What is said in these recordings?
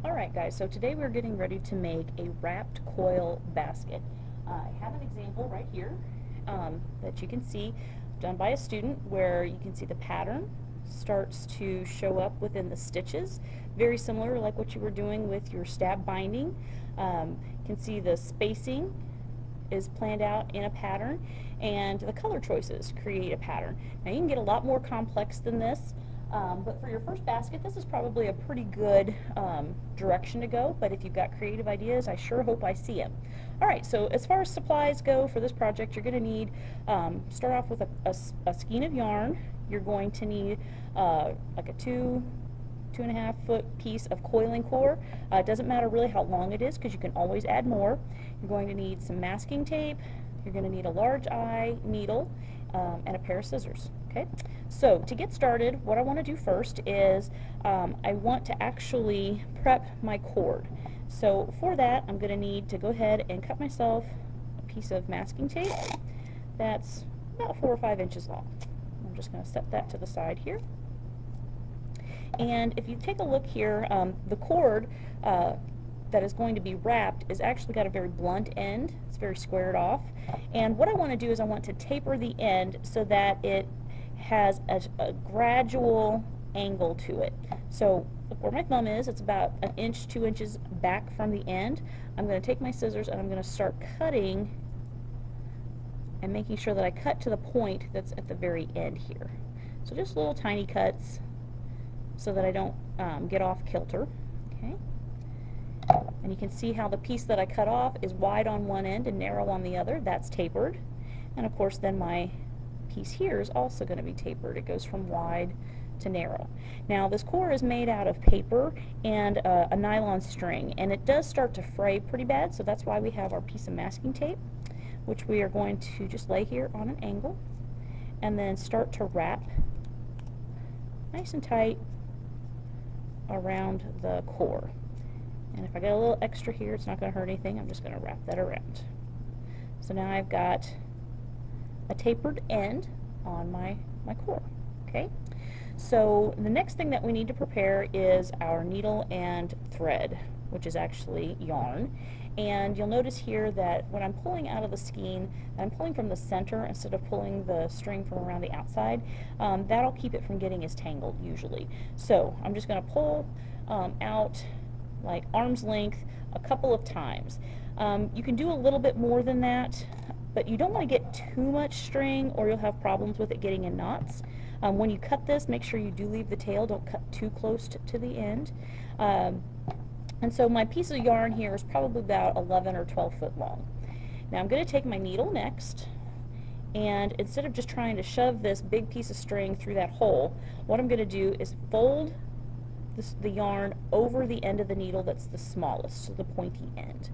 Alright guys, so today we're getting ready to make a wrapped coil basket. I have an example right here that you can see done by a student where you can see the pattern starts to show up within the stitches, very similar like what you were doing with your stab binding. You can see the spacing is planned out in a pattern, and the color choices create a pattern. Now you can get a lot more complex than this, but for your first basket, this is probably a pretty good direction to go, but if you've got creative ideas, I sure hope I see them. Alright, so as far as supplies go for this project, you're going to need, start off with a skein of yarn. You're going to need like a 2.5 foot piece of coiling core. It doesn't matter really how long it is because you can always add more. You're going to need some masking tape. You're going to need a large eye needle and a pair of scissors. Okay, so to get started, what I want to do first is I want to actually prep my cord. So for that, I'm going to need to go ahead and cut myself a piece of masking tape that's about 4 or 5 inches long. I'm just going to set that to the side here. And if you take a look here, the cord that is going to be wrapped is actually got a very blunt end. It's very squared off. And what I want to do is I want to taper the end so that it has a gradual angle to it. So look where my thumb is, it's about 1 inch, 2 inches back from the end. I'm going to take my scissors and I'm going to start cutting and making sure that I cut to the point that's at the very end here. So just little tiny cuts so that I don't get off kilter. Okay. And you can see how the piece that I cut off is wide on one end and narrow on the other. That's tapered. And of course then my piece here is also going to be tapered. It goes from wide to narrow. Now this core is made out of paper and a nylon string, and it does start to fray pretty bad, so that's why we have our piece of masking tape, which we are going to just lay here on an angle and then start to wrap nice and tight around the core. And if I get a little extra here, it's not going to hurt anything. I'm just going to wrap that around. So now I've got a tapered end on my core. Okay? So the next thing that we need to prepare is our needle and thread, which is actually yarn. And you'll notice here that when I'm pulling out of the skein, I'm pulling from the center instead of pulling the string from around the outside. That'll keep it from getting as tangled usually. So I'm just going to pull out like arm's length a couple of times. You can do a little bit more than that, but you don't want to get too much string or you'll have problems with it getting in knots. When you cut this, make sure you do leave the tail. Don't cut too close to the end. And so my piece of yarn here is probably about 11 or 12 foot long. Now I'm going to take my needle next, and instead of just trying to shove this big piece of string through that hole, what I'm going to do is fold the yarn over the end of the needle that's the smallest, so the pointy end.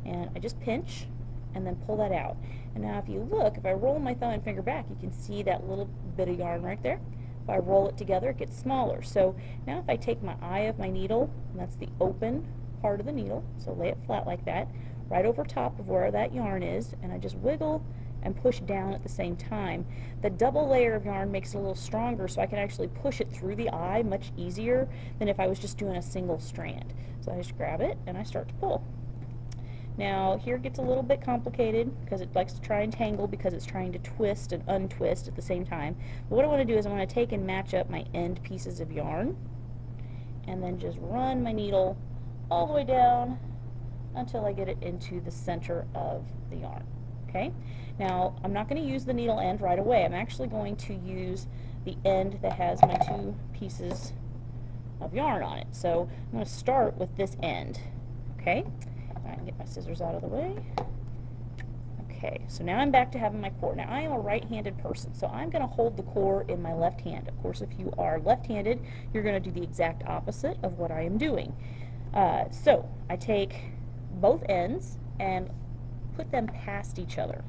And I just pinch and then pull that out. And now if you look, if I roll my thumb and finger back, you can see that little bit of yarn right there. If I roll it together, it gets smaller. So now if I take my eye of my needle, and that's the open part of the needle, so lay it flat like that, right over top of where that yarn is, and I just wiggle and push down at the same time. The double layer of yarn makes it a little stronger, so I can actually push it through the eye much easier than if I was just doing a single strand. So I just grab it and I start to pull. Now here it gets a little bit complicated because it likes to try and tangle because it's trying to twist and untwist at the same time. But what I want to do is I want to take and match up my end pieces of yarn and then just run my needle all the way down until I get it into the center of the yarn. Okay? Now I'm not going to use the needle end right away. I'm actually going to use the end that has my 2 pieces of yarn on it. So I'm going to start with this end. Okay? I can get my scissors out of the way. Okay, so now I'm back to having my core. Now I am a right-handed person, so I'm going to hold the core in my left hand. Of course, if you are left-handed, you're going to do the exact opposite of what I am doing. So I take both ends and put them past each other.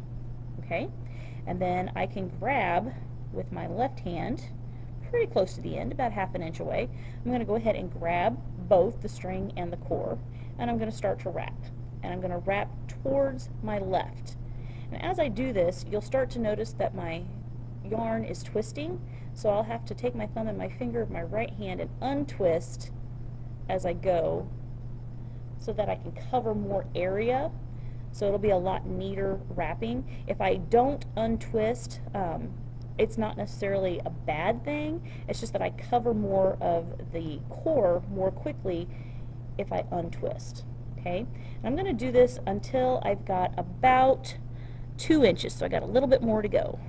Okay, and then I can grab with my left hand pretty close to the end, about 1/2 inch away. I'm going to go ahead and grab both the string and the core, and I'm going to start to wrap. And I'm going to wrap towards my left. And as I do this, you'll start to notice that my yarn is twisting, so I'll have to take my thumb and my finger of my right hand and untwist as I go so that I can cover more area, so it'll be a lot neater wrapping. If I don't untwist, it's not necessarily a bad thing, it's just that I cover more of the core more quickly if I untwist. Okay, and I'm going to do this until I've got about 2 inches, so I got a little bit more to go.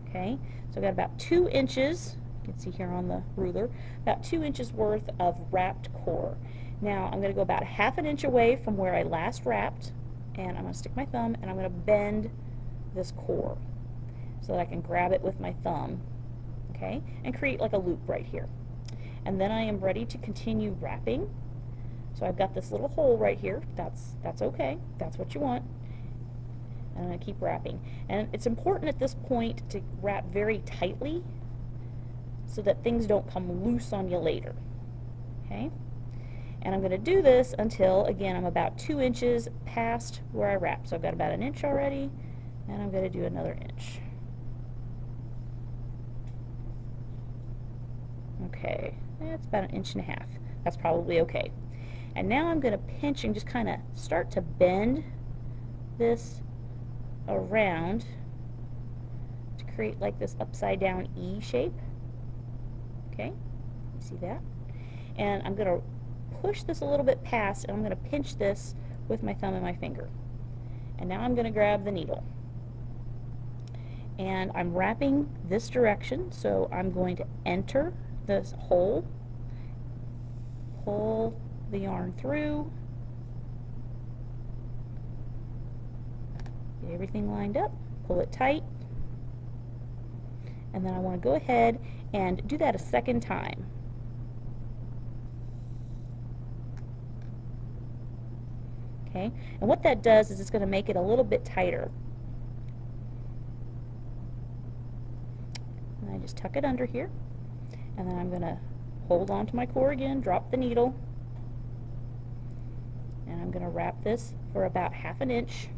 Okay, so I've got about 2 inches, you can see here on the ruler, about 2 inches worth of wrapped core. Now I'm going to go about 1/2 inch away from where I last wrapped, and I'm going to stick my thumb and I'm going to bend this core so that I can grab it with my thumb, okay, and create like a loop right here. And then I am ready to continue wrapping. So I've got this little hole right here. That's okay. That's what you want. And I'm going to keep wrapping. And it's important at this point to wrap very tightly so that things don't come loose on you later. Okay? And I'm going to do this until, again, I'm about 2 inches past where I wrap. So I've got about 1 inch already, and I'm going to do another inch. Okay, that's about 1.5 inches. That's probably okay. And now I'm going to pinch and just kind of start to bend this around to create like this upside down E shape. Okay, you see that? And I'm going to push this a little bit past, and I'm going to pinch this with my thumb and my finger. And now I'm going to grab the needle. And I'm wrapping this direction, so I'm going to enter this hole, pull the yarn through, get everything lined up, pull it tight, and then I want to go ahead and do that a second time. Okay, and what that does is it's going to make it a little bit tighter. And I just tuck it under here, and then I'm going to hold on to my core again, drop the needle, and I'm going to wrap this for about 1/2 inch.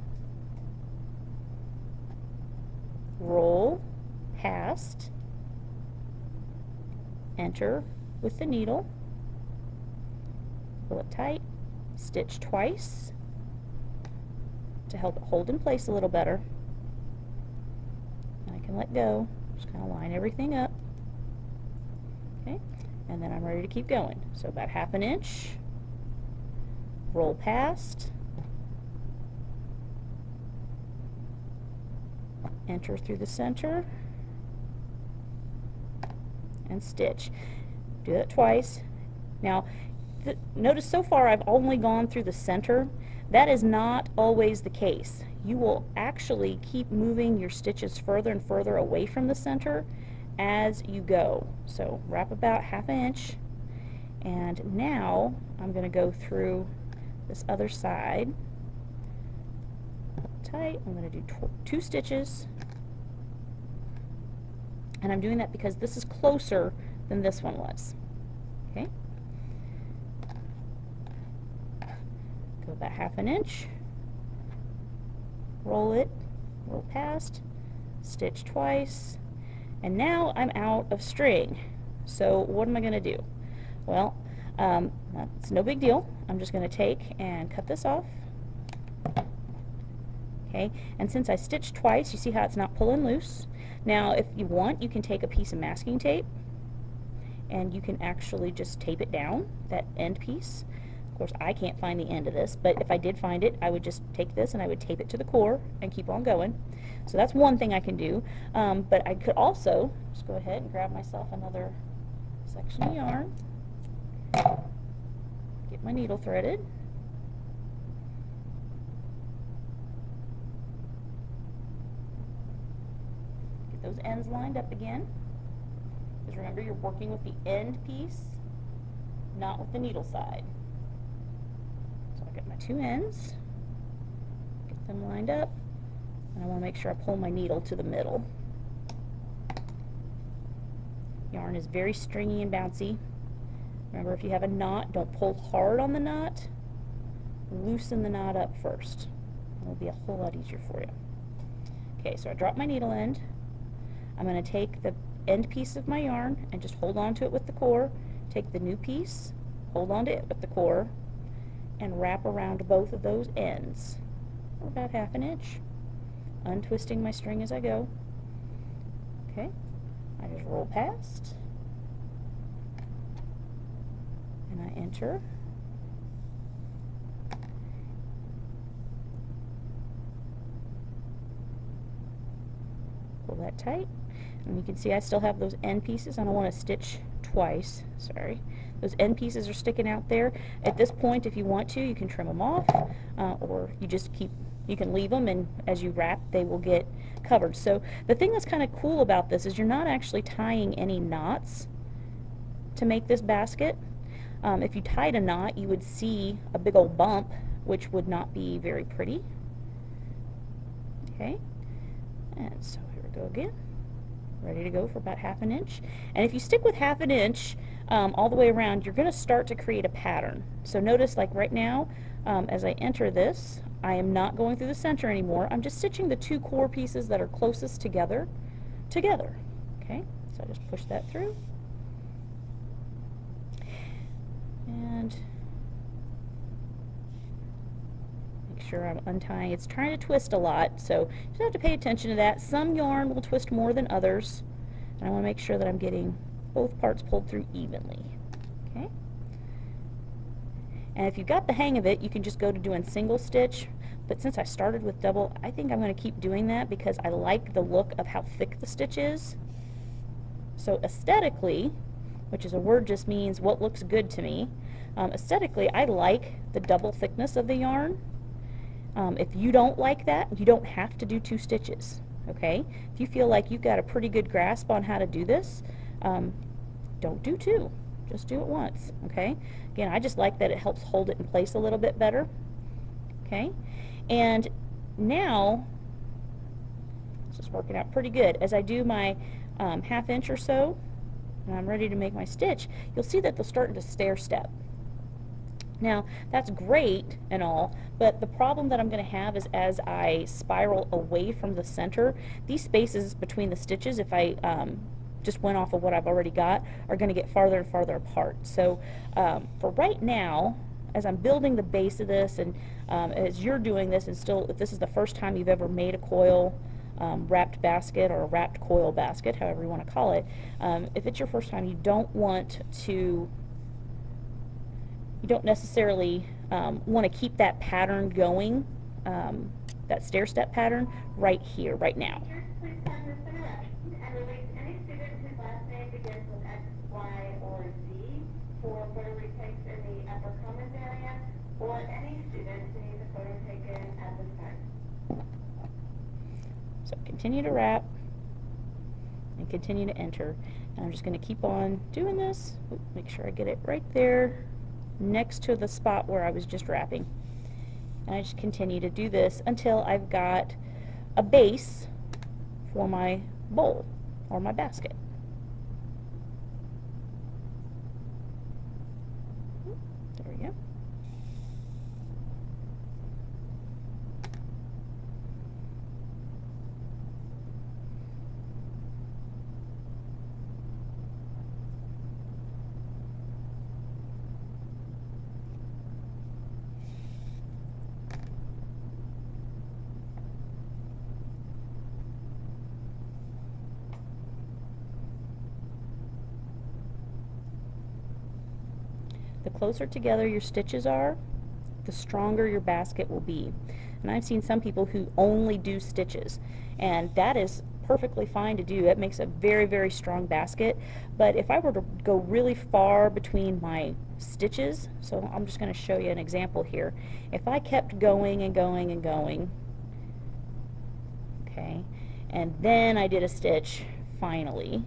Roll past, enter with the needle, pull it tight, stitch twice to help it hold in place a little better. And I can let go, just kind of line everything up. Okay, and then I'm ready to keep going. So about 1/2 inch, roll past, enter through the center, and stitch. Do that twice. Now, notice so far I've only gone through the center. That is not always the case. You will actually keep moving your stitches further and further away from the center as you go. So wrap about 1/2 inch, and now I'm going to go through this other side. Tight. I'm going to do 2 stitches, and I'm doing that because this is closer than this one was. Okay. Go about 1/2 inch, roll it, roll past, stitch twice, and now I'm out of string. So what am I going to do? Well, it's no big deal. I'm just going to take and cut this off. Okay, and since I stitched twice, you see how it's not pulling loose. Now, if you want, you can take a piece of masking tape and you can actually just tape it down, that end piece. Of course, I can't find the end of this, but if I did find it, I would just take this and I would tape it to the core and keep on going. So that's one thing I can do. But I could also just go ahead and grab myself another section of yarn, get my needle threaded, get those ends lined up again. Because remember, you're working with the end piece, not with the needle side. So I get my 2 ends, get them lined up, and I want to make sure I pull my needle to the middle. Yarn is very stringy and bouncy. Remember, if you have a knot, don't pull hard on the knot. Loosen the knot up first. It'll be a whole lot easier for you. Okay, so I drop my needle end. I'm going to take the end piece of my yarn and just hold on to it with the core. Take the new piece, hold on to it with the core and wrap around both of those ends for about 1/2 inch, untwisting my string as I go. Okay, I just roll past and I enter. Pull that tight, and you can see I still have those end pieces. I don't want to stitch twice, sorry. Those end pieces are sticking out there. At this point, if you want to, you can trim them off, or you can leave them, and as you wrap, they will get covered. So the thing that's kind of cool about this is you're not actually tying any knots to make this basket. If you tied a knot, you would see a big old bump, which would not be very pretty. Okay, and so here we go again. Ready to go for about 1/2 inch. And if you stick with 1/2 inch all the way around, you're going to start to create a pattern. So notice, like right now, as I enter this, I am not going through the center anymore. I'm just stitching the 2 core pieces that are closest together. Okay, so I just push that through. And make sure I'm untying. It's trying to twist a lot, so you just have to pay attention to that. Some yarn will twist more than others, and I want to make sure that I'm getting both parts pulled through evenly. Okay. And if you've got the hang of it, you can just go to doing single stitch, but since I started with double, I think I'm going to keep doing that because I like the look of how thick the stitch is. So aesthetically, which is a word just means what looks good to me, aesthetically I like the double thickness of the yarn. If you don't like that, you don't have to do 2 stitches. Okay? If you feel like you've got a pretty good grasp on how to do this, don't do 2. Just do it once. Okay? Again, I just like that it helps hold it in place a little bit better. Okay? And now, this is working out pretty good. As I do my 1/2 inch or so, and I'm ready to make my stitch, you'll see that they'll start to stair step. Now, that's great and all, but the problem that I'm going to have is as I spiral away from the center, these spaces between the stitches, if I just went off of what I've already got, are going to get farther and farther apart. So for right now, as I'm building the base of this, and as you're doing this, and still, if this is the first time you've ever made a coil wrapped basket or a wrapped coil basket, however you want to call it, if it's your first time, you don't necessarily want to keep that pattern going, that stair step pattern, right here, right now. Please find this interaction and relate to any student whose last name begins with X, Y, or Z for photo retakes in the upper comments area, or any student who needs a photo taken at this time. So continue to wrap and continue to enter. And I'm just going to keep on doing this. Make sure I get it right there next to the spot where I was just wrapping. And I just continue to do this until I've got a base for my bowl or my basket. There we go. The closer together your stitches are, the stronger your basket will be. And I've seen some people who only do stitches, and that is perfectly fine to do. That makes a very, very strong basket. But if I were to go really far between my stitches, so I'm just going to show you an example here. If I kept going and going and going, okay, and then I did a stitch finally,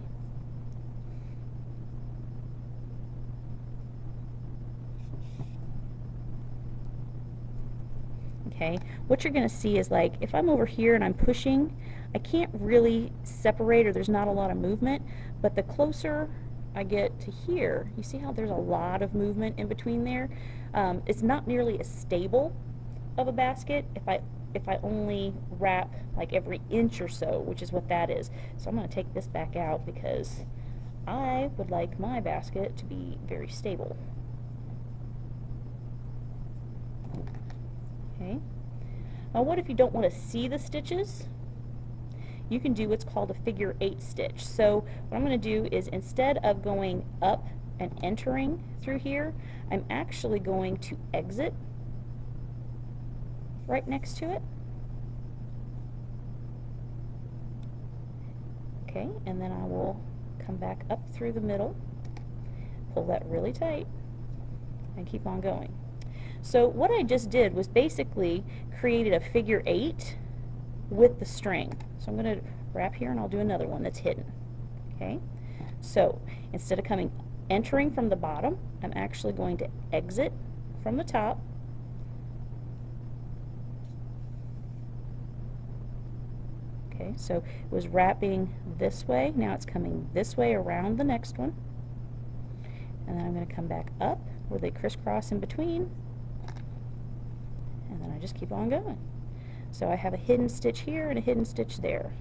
okay, what you're going to see is, like, if I'm over here and I'm pushing, I can't really separate, or there's not a lot of movement, but the closer I get to here, you see how there's a lot of movement in between there? It's not nearly as stable of a basket if I only wrap like every inch or so, which is what that is. So I'm going to take this back out because I would like my basket to be very stable. Okay. Now what if you don't want to see the stitches? You can do what's called a figure 8 stitch. So what I'm going to do is, instead of going up and entering through here, I'm actually going to exit right next to it. Okay, and then I will come back up through the middle, pull that really tight, and keep on going. So what I just did was basically created a figure 8 with the string. So I'm going to wrap here, and I'll do another one that's hidden. Okay, so instead of entering from the bottom, I'm actually going to exit from the top, okay, so it was wrapping this way, now it's coming this way around the next one, and then I'm going to come back up where they crisscross in between, and then I just keep on going. So I have a hidden stitch here and a hidden stitch there,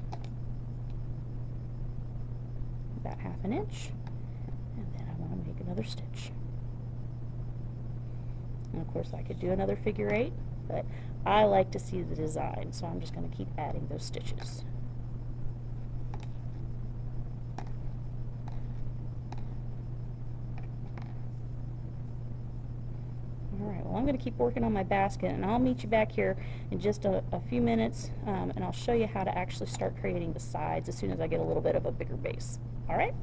about 1/2 inch, and then I want to make another stitch. And of course I could do another figure 8, but I like to see the design, so I'm just going to keep adding those stitches. Alright, well, I'm going to keep working on my basket, and I'll meet you back here in just a few minutes, and I'll show you how to actually start creating the sides as soon as I get a little bit of a bigger base. Alright?